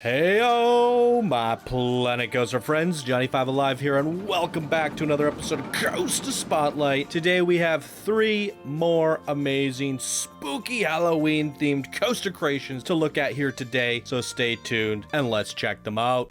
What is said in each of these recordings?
Heyo, my Planet Coaster friends, Johnny5 Alive here, and welcome back to another episode of Coaster Spotlight. Today we have 3 more amazing, spooky Halloween-themed coaster creations to look at here today, so stay tuned and let's check them out.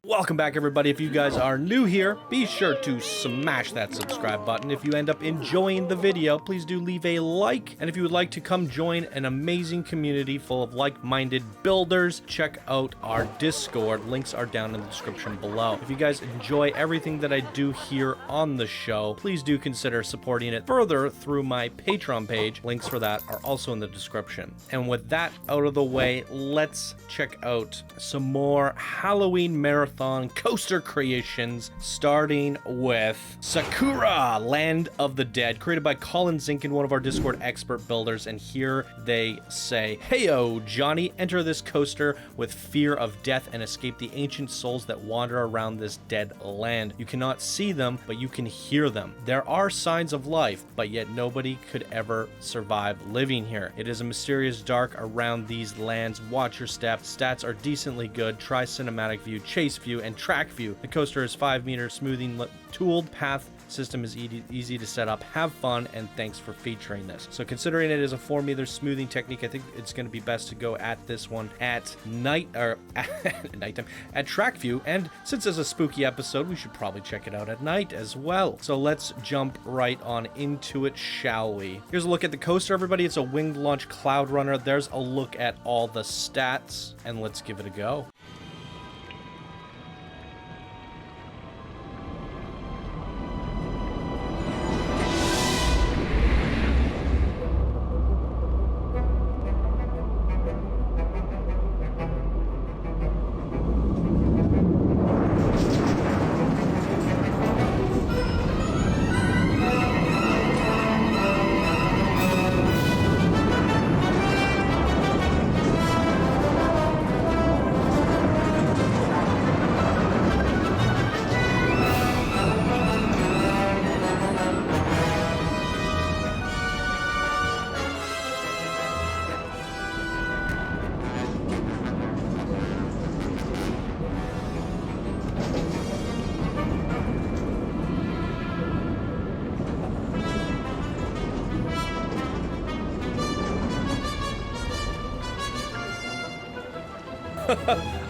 Welcome back, everybody. If you guys are new here, be sure to smash that subscribe button. If you end up enjoying the video, please do leave a like. And if you would like to come join an amazing community full of like-minded builders, check out our Discord. Links are down in the description below. If you guys enjoy everything that I do here on the show, please do consider supporting it further through my Patreon page. Links for that are also in the description. And with that out of the way, let's check out some more Halloween marathon coaster creations, starting with Sakura, Land of the Dead, created by Colin Zinkin, one of our Discord expert builders. And here they say, "Heyo, Johnny, enter this coaster with fear of death and escape the ancient souls that wander around this dead land. You cannot see them, but you can hear them. There are signs of life, but yet nobody could ever survive living here. It is a mysterious dark around these lands. Watch your step. Stats are decently good. Try cinematic view, chase view, and track view. The coaster is 5 meters, smoothing tooled path system is easy to set up. Have fun, and thanks for featuring this." So considering it is a 4 meter smoothing technique, I think it's going to be best to go at this one at night, or at nighttime, at track view. And since it's a spooky episode, we should probably check it out at night as well. So let's jump right on into it, shall we? Here's a look at the coaster, everybody. It's a winged launch cloud runner. There's a look at all the stats, and let's give it a go.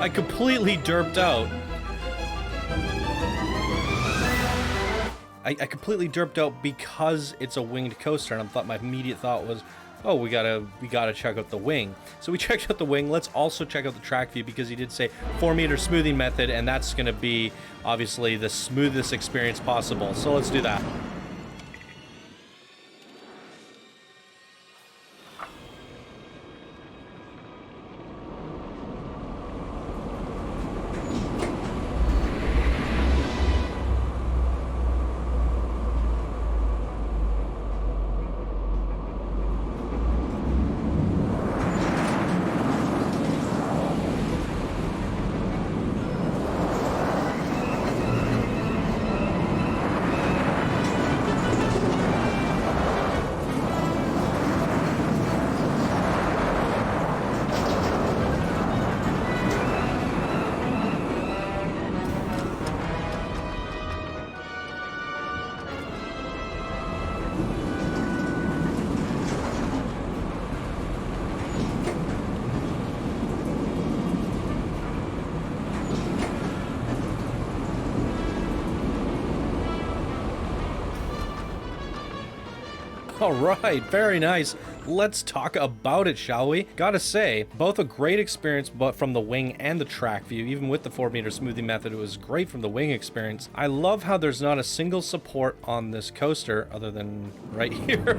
I completely derped out. I completely derped out because it's a winged coaster, and I thought, my immediate thought was, oh, we gotta check out the wing. So we checked out the wing. Let's also check out the track view, because he did say 4 meter smoothing method, and that's gonna be obviously the smoothest experience possible. So let's do that. All right, very nice. Let's talk about it, shall we? Gotta say, both a great experience, but from the wing and the track view. Even with the 4 meter smoothing method, it was great from the wing experience. I love how there's not a single support on this coaster other than right here.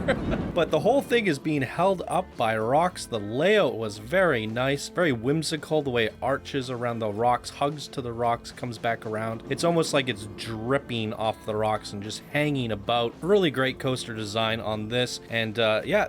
But the whole thing is being held up by rocks. The layout was very nice, very whimsical. The way it arches around the rocks, hugs to the rocks, comes back around. It's almost like it's dripping off the rocks and just hanging about. Really great coaster design on this. And yeah,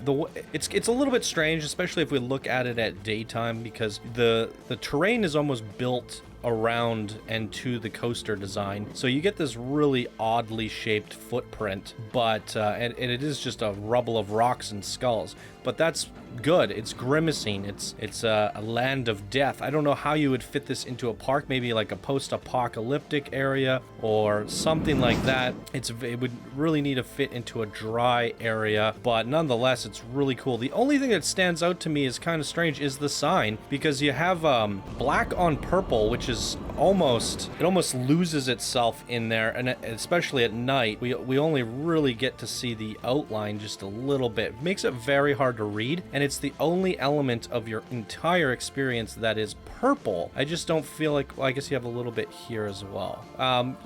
it's a little bit strange, especially if we look at it at daytime, because the terrain is almost built around and to the coaster design, so you get this really oddly shaped footprint, but and it is just a rubble of rocks and skulls. But that's good. It's grimacing. It's a land of death. I don't know how you would fit this into a park, maybe like a post-apocalyptic area or something like that. It would really need to fit into a dry area, but nonetheless, it's really cool. The only thing that stands out to me is kind of strange is the sign, because you have black on purple, which is almost loses itself in there, and especially at night, we only really get to see the outline just a little bit. It makes it very hard to read, and it's the only element of your entire experience that is purple. I just don't feel like, well, I guess you have a little bit here as well.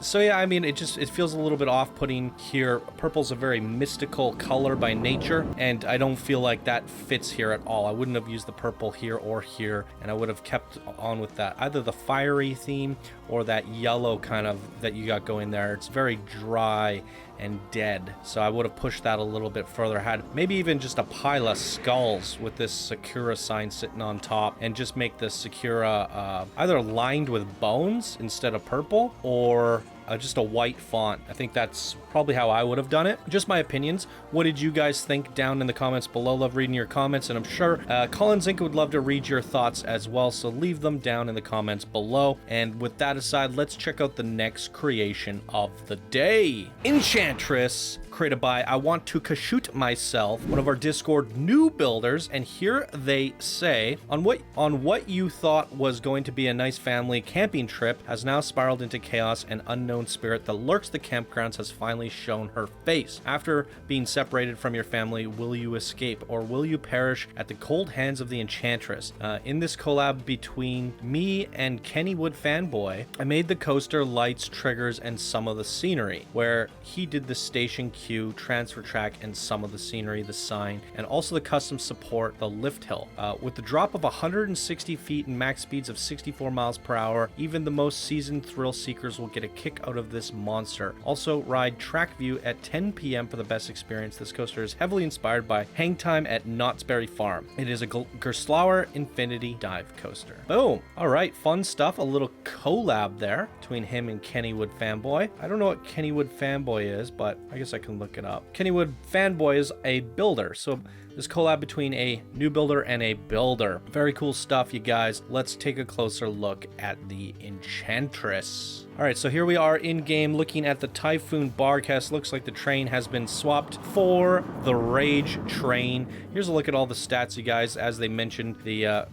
So yeah, I mean, it feels a little bit off-putting here. Purple's a very mystical color by nature, and I don't feel like that fits here at all. I wouldn't have used the purple here or here, and I would have kept on with that, either the fiery theme or that yellow kind of that you got going there. It's very dry and dead, so I would have pushed that a little bit further. Had maybe even just a pile of skulls with this Sakura sign sitting on top, and just make the Sakura either lined with bones instead of purple, or just a white font. I think that's probably how I would have done it. Just my opinions. What did you guys think down in the comments below? Love reading your comments, and I'm sure Colin Zink would love to read your thoughts as well, so leave them down in the comments below. And with that aside, let's check out the next creation of the day. Enchantress, created by I Want to Kashoot Myself, one of our Discord new builders, and here they say, on what you thought was going to be a nice family camping trip has now spiraled into chaos, and unknown spirit that lurks the campgrounds has finally shown her face. After being separated from your family, will you escape, or will you perish at the cold hands of the Enchantress? In this collab between me and Kennywood Fanboy, I made the coaster, lights, triggers, and some of the scenery, where he did the station queue, transfer track, and some of the scenery, the sign, and also the custom support, the lift hill. With the drop of 160 feet and max speeds of 64 miles per hour, even the most seasoned thrill seekers will get a kick out of this monster. Also, ride Track View at 10 p.m. for the best experience. This coaster is heavily inspired by Hang Time at Knott's Berry Farm. It is a Gerstlauer Infinity Dive Coaster. Boom. All right, fun stuff. A little collab there between him and Kennywood Fanboy. I don't know what Kennywood Fanboy is, but I guess I can look it up. Kennywood Fanboy is a builder, so this collab between a new builder and a builder. Very cool stuff, you guys. Let's take a closer look at the Enchantress. All right, so here we are in-game looking at the Typhoon Barcast. Looks like the train has been swapped for the Rage train. Here's a look at all the stats, you guys. As they mentioned, the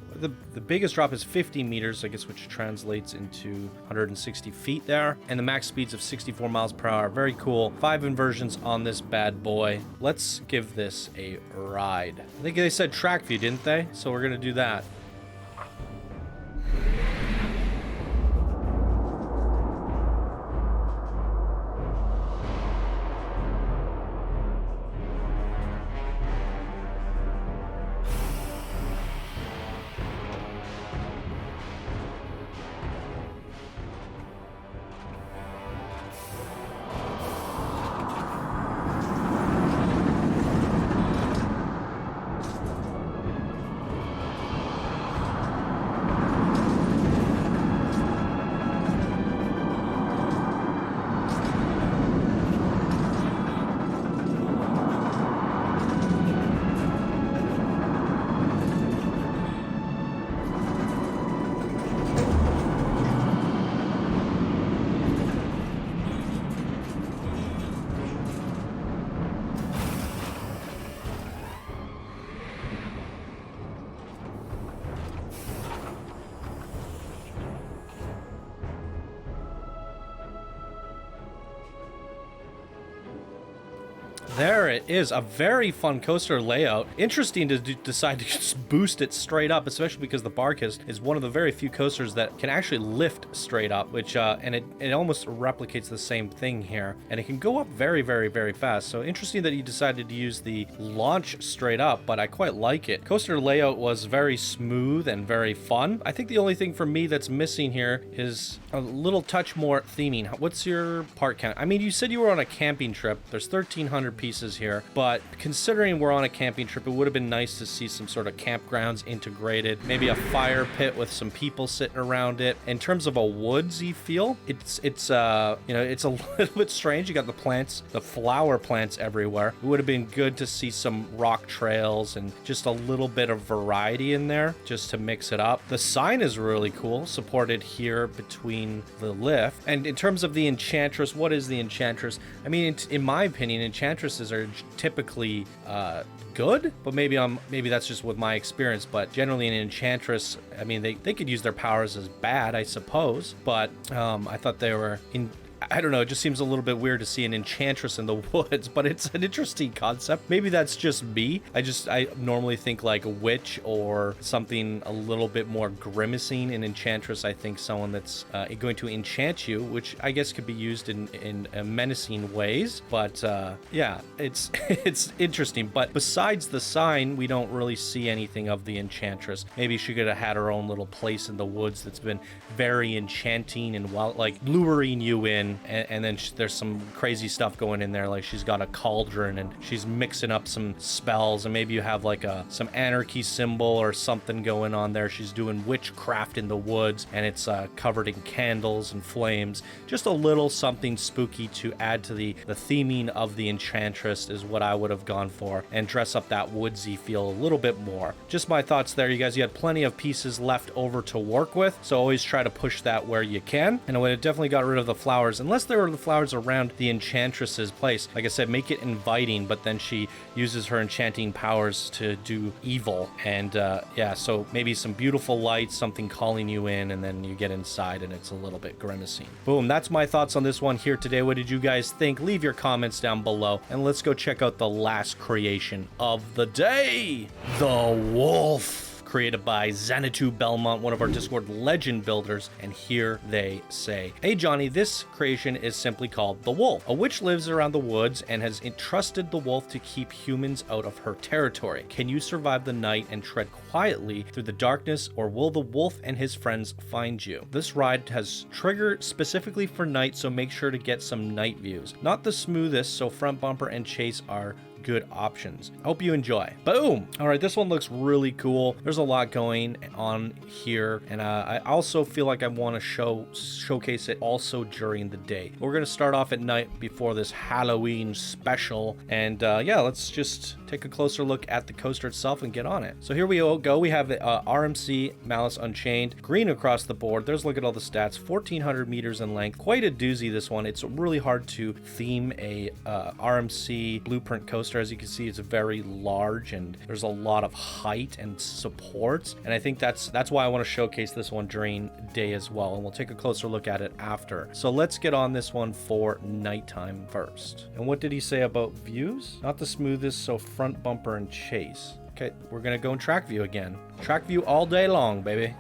biggest drop is 50 meters, I guess, which translates into 160 feet there. And the max speeds of 64 miles per hour. Very cool. 5 inversions on this bad boy. Let's give this a ride. I think they said track view, didn't they? So we're going to do that. There it is, a very fun coaster layout. Interesting to decide to just boost it straight up, especially because the Barcast is one of the very few coasters that can actually lift straight up, which and it almost replicates the same thing here, and it can go up very, very, very fast. So interesting that you decided to use the launch straight up, but I quite like it. Coaster layout was very smooth and very fun. I think the only thing for me that's missing here is a little touch more theming. What's your part count? I mean, you said you were on a camping trip. There's 1,300 pieces here, but considering we're on a camping trip, it would have been nice to see some sort of campgrounds integrated, maybe a fire pit with some people sitting around it. In terms of a woodsy feel, it's you know, it's a little bit strange. You got the plants, the flower plants everywhere. It would have been good to see some rock trails and just a little bit of variety in there just to mix it up. The sign is really cool, supported here between the lift. And in terms of the Enchantress, what is the Enchantress? I mean, in my opinion, Enchantresses are typically good, but maybe that's just with my experience. But generally an Enchantress, I mean, they could use their powers as bad, I suppose, but I thought they were I don't know, it just seems a little bit weird to see an Enchantress in the woods, but it's an interesting concept. Maybe that's just me. I normally think like a witch or something a little bit more grimacing. An Enchantress, I think someone that's going to enchant you, which I guess could be used in menacing ways. But yeah, it's it's interesting. But besides the sign, we don't really see anything of the Enchantress. Maybe she could have had her own little place in the woods that's been very enchanting and like luring you in. And then there's some crazy stuff going in there, like she's got a cauldron and she's mixing up some spells, and maybe you have like some anarchy symbol or something going on there. She's doing witchcraft in the woods, and it's covered in candles and flames. Just a little something spooky to add to the theming of the Enchantress is what I would have gone for, and dress up that woodsy feel a little bit more. Just my thoughts there, you guys. You had plenty of pieces left over to work with, so always try to push that where you can. And I would have definitely got rid of the flowers, unless there were the flowers around the Enchantress's place. Like I said, make it inviting, but then she uses her enchanting powers to do evil. And yeah, so maybe some beautiful lights, something calling you in, and then you get inside and it's a little bit grimacing. Boom, that's my thoughts on this one here today. What did you guys think? Leave your comments down below, and let's go check out the last creation of the day, the wolf. Created by Xanadu Belmont, one of our Discord legend builders, and here they say, "Hey Johnny, this creation is simply called the wolf. A witch lives around the woods and has entrusted the wolf to keep humans out of her territory. Can you survive the night and tread quietly through the darkness, or will the wolf and his friends find you? This ride has triggered specifically for night, so make sure to get some night views. Not the smoothest, so front bumper and chase are good options. Hope you enjoy." Boom. All right, this one looks really cool. There's a lot going on here, and I also feel like I want to showcase it also during the day. We're going to start off at night before this Halloween special, and yeah, let's just take a closer look at the coaster itself and get on it. So here we go. We have RMC Malice Unchained, green across the board. There's, look at all the stats, 1,400 meters in length. Quite a doozy, this one. It's really hard to theme a RMC blueprint coaster. As you can see, it's very large and there's a lot of height and supports, and I think that's why I want to showcase this one during day as well, and we'll take a closer look at it after. So let's get on this one for nighttime first. And what did he say about views? Not the smoothest, so front bumper and chase. Okay, we're gonna go in track view again. Track view all day long, baby.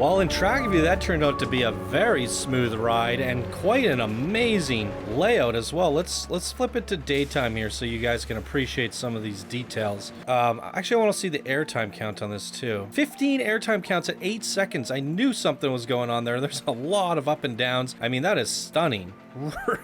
Well, in track view, that turned out to be a very smooth ride and quite an amazing layout as well. Let's flip it to daytime here so you guys can appreciate some of these details. Actually, I want to see the airtime count on this too. 15 airtime counts at 8 seconds. I knew something was going on there. There's a lot of up and downs. I mean, that is stunning.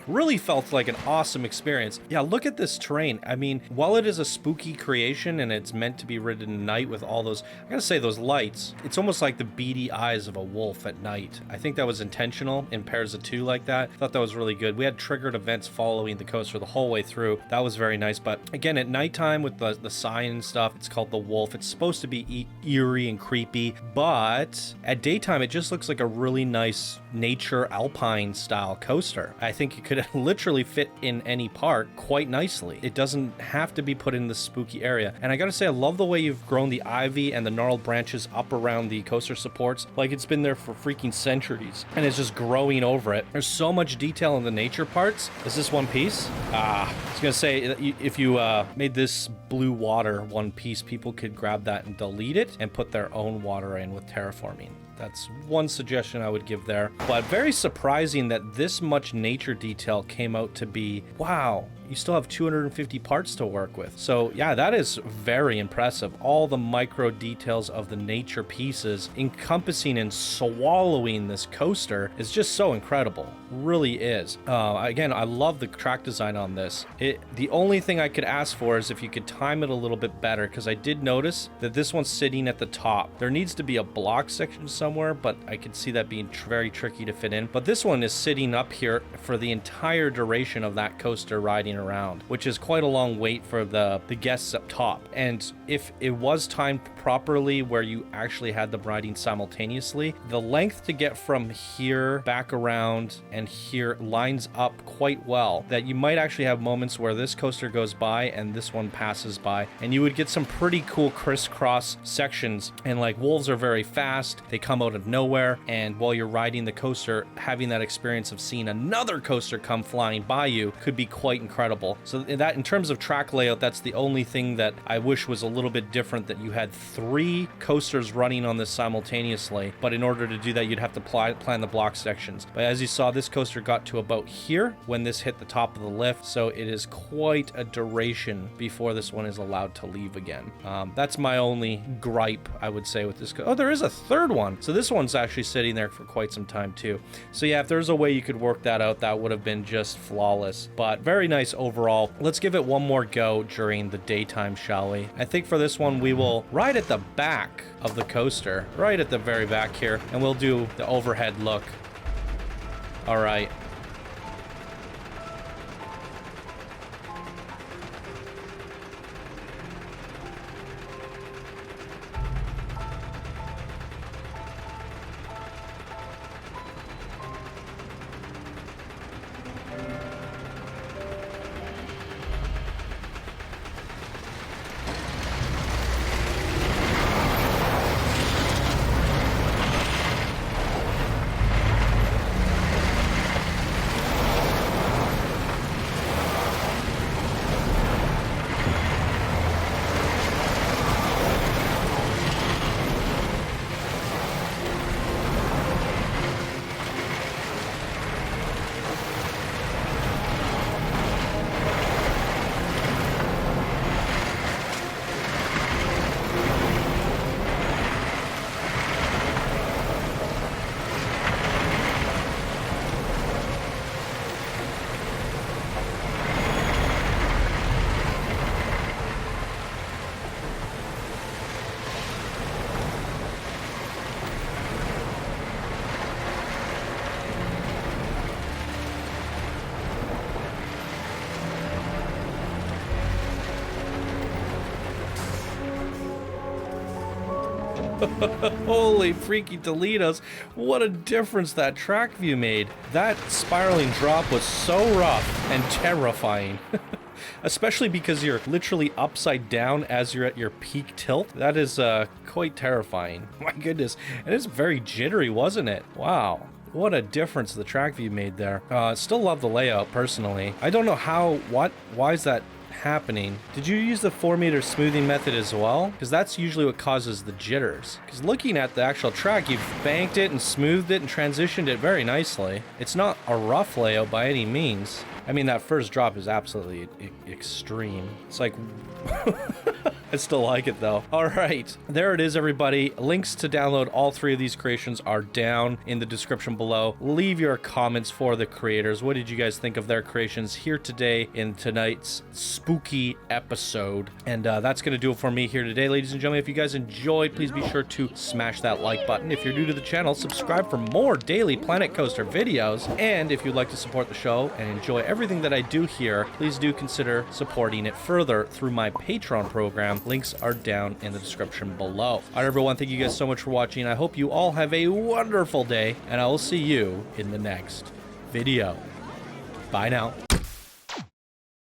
Really felt like an awesome experience. Yeah, look at this terrain. I mean, while it is a spooky creation and it's meant to be ridden at night with all those, I gotta say, those lights, it's almost like the beady eyes of a wolf at night. I think that was intentional in pairs of two like that. Thought that was really good. We had triggered events following the coaster the whole way through. That was very nice. But again, at nighttime with the sign and stuff, it's called the wolf. It's supposed to be eerie and creepy, but at daytime, it just looks like a really nice nature alpine style coaster. I think it could literally fit in any park quite nicely. It doesn't have to be put in the spooky area. And I gotta say, I love the way you've grown the ivy and the gnarled branches up around the coaster supports. Like it's been there for freaking centuries and it's just growing over it. There's so much detail in the nature parts. Is this one piece? I was gonna say, if you made this blue water one piece, people could grab that and delete it and put their own water in with terraforming. That's one suggestion I would give there. But very surprising that this much nature detail came out to be, wow, you still have 250 parts to work with. So yeah, that is very impressive. All the micro details of the nature pieces encompassing and swallowing this coaster is just so incredible. Really is. Again, I love the track design on this. The only thing I could ask for is if you could time it a little bit better, because I did notice that this one's sitting at the top. There needs to be a block section somewhere, but I could see that being very tricky to fit in. But this one is sitting up here for the entire duration of that coaster riding around, which is quite a long wait for the guests up top. And if it was timed properly where you actually had them riding simultaneously, the length to get from here back around and here lines up quite well, that you might actually have moments where this coaster goes by and this one passes by, and you would get some pretty cool crisscross sections. And like, wolves are very fast, they come out of nowhere, and while you're riding the coaster, having that experience of seeing another coaster come flying by you could be quite incredible. So that, in terms of track layout, that's the only thing that I wish was a little bit different, that you had 3 coasters running on this simultaneously, but in order to do that, you'd have to plan the block sections. But as you saw, this coaster got to about here when this hit the top of the lift, so it is quite a duration before this one is allowed to leave again. That's my only gripe, I would say, with this. Oh, there is a third one. So this one's actually sitting there for quite some time too. So yeah, if there's a way you could work that out, that would have been just flawless. But very nice overall. Let's give it one more go during the daytime, shall we? I think for this one, we will ride at the back of the coaster, right at the very back here, and we'll do the overhead look. All right. Holy freaky Toledos, what a difference that track view made. That spiraling drop was so rough and terrifying. Especially because you're literally upside down as you're at your peak tilt. That is quite terrifying. My goodness. And it's very jittery, wasn't it? Wow. What a difference the track view made there. Still love the layout personally. I don't know why is that happening. Did you use the 4-meter smoothing method as well? Because that's usually what causes the jitters. Because looking at the actual track, you've banked it and smoothed it and transitioned it very nicely. It's not a rough layout by any means. I mean, that first drop is absolutely extreme. It's like... I still like it though. All right, there it is, everybody. Links to download all 3 of these creations are down in the description below. Leave your comments for the creators. What did you guys think of their creations here today in tonight's spooky episode? And that's gonna do it for me here today, ladies and gentlemen. If you guys enjoyed, please be sure to smash that like button. If you're new to the channel, subscribe for more daily Planet Coaster videos. And if you'd like to support the show and enjoy everything that I do here, please do consider supporting it further through my Patreon program. Links are down in the description below. All right, everyone, thank you guys so much for watching. I hope you all have a wonderful day, and I will see you in the next video. Bye now.